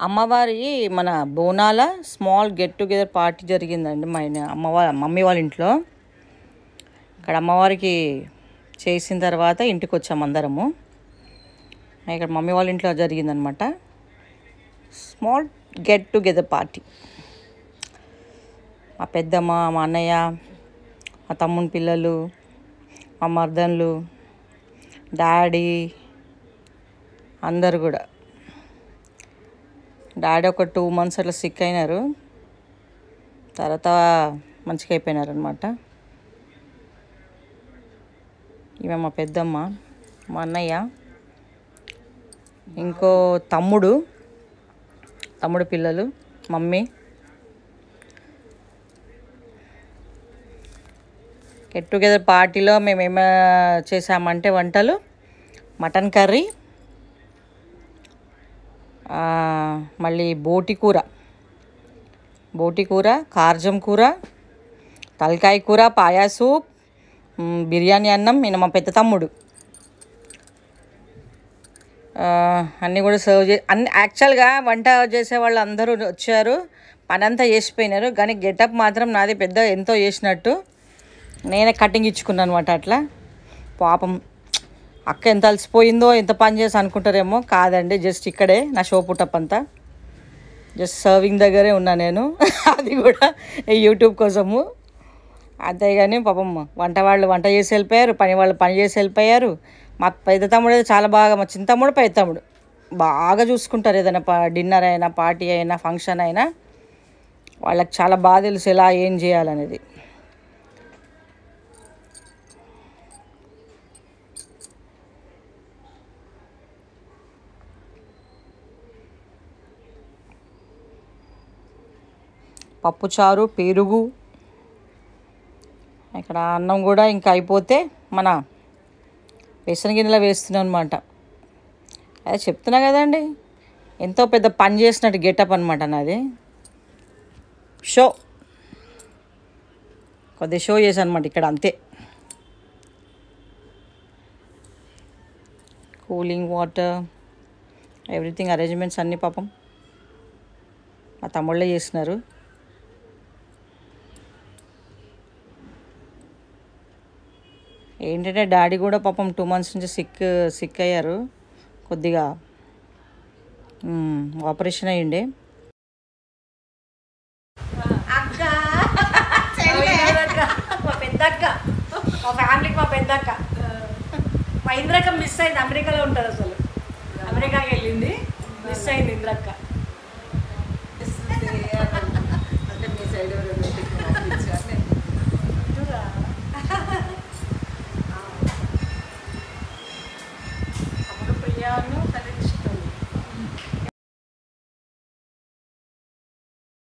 అమ్మవారి మన బోనాల స్మాల్ గెట్ టుగెదర్ పార్టీ జరిగిందండి మమ్మీ వాళ్ళ ఇంట్లో. ఇక్కడ అమ్మవారికి చేసిన తర్వాత ఇంటికి వచ్చాము అందరము. ఇక్కడ మమ్మీ వాళ్ళ ఇంట్లో జరిగిందనమాట స్మాల్ గెట్ టుగెదర్ పార్టీ. మా పెద్దమ్మ, మా అన్నయ్య, మా తమ్ముని పిల్లలు, మా మర్దన్లు, డాడీ అందరు కూడా. డాడీ ఒక 2 months అట్లా సిక్ అయినారు, తర్వాత మంచిగా అయిపోయినారు అనమాట. ఈమె మా పెద్దమ్మ, మా అన్నయ్య, ఇంకో తమ్ముడు పిల్లలు, మమ్మీ. గెట్ టుగెదర్ పార్టీలో మేము ఏమో చేసామంటే వంటలు మటన్ కర్రీ, మళ్ళీ బోటి కూర, కార్జం కూర, తలకాయ కూర, పాయా సూప్, బిర్యానీ అన్నం. ఈయన మా పెద్ద తమ్ముడు అన్నీ కూడా సర్వ్ అన్ని యాక్చువల్గా వంట చేసే వాళ్ళు అందరూ వచ్చారు, పని అంతా చేసిపోయినారు. కానీ గెటప్ మాత్రం నాది పెద్ద ఎంతో చేసినట్టు. నేనే కటింగ్ ఇచ్చుకున్నాను అనమాట. అట్లా పాపం అక్క ఎంత అలసిపోయిందో, ఎంత పని చేసి అనుకుంటారేమో. కాదండి, జస్ట్ ఇక్కడే నా షో పుట్టప్ అంతా జస్ట్ సర్వింగ్ దగ్గరే ఉన్నా నేను. అది కూడా యూట్యూబ్ కోసము. అంతేగాని పాపం వంట చేసి వెళ్ళిపోయారు, పని వాళ్ళు పని చేసి వెళ్ళిపోయారు. మా పెద్ద తమ్ముడు అయితే చాలా బాగా, మా చిన్న తమ్ముడు పెద్ద తమ్ముడు బాగా చూసుకుంటారు. ఏదైనా డిన్నర్ అయినా, పార్టీ అయినా, ఫంక్షన్ అయినా వాళ్ళకి చాలా బాగా తెలుసు ఎలా ఏం చేయాలనేది. పప్పుచారు, పెరుగు, ఇక్కడ అన్నం కూడా ఇంకా అయిపోతే మన బేసన్ గిన్నెలో వేస్తున్నాం అనమాట. అదే చెప్తున్నా కదండి, ఎంతో పెద్ద పని చేసినట్టు గెటప్ అనమాట నాది. షో కొద్దిగా షో చేశాను అనమాట ఇక్కడ, అంతే. కూలింగ్ వాటర్, ఎవ్రీథింగ్ అరేంజ్మెంట్స్ అన్నీ పాపం మా తమ్ముళ్ళే చేసినారు. ఏంటంటే డాడీ కూడా పాపం 2 months నుంచి సిక్ అయ్యారు. కొద్దిగా ఆపరేషన్ అయ్యిండే. మా పెద్దక్క, మా ఫ్యామిలీకి మా పెద్దక్క. మా ఇంద్రక్క మిస్ అయింది, అమెరికాలో ఉంటుంది. అసలు అమెరికాకి వెళ్ళింది, మిస్ అయింది ఇంద్రక్క.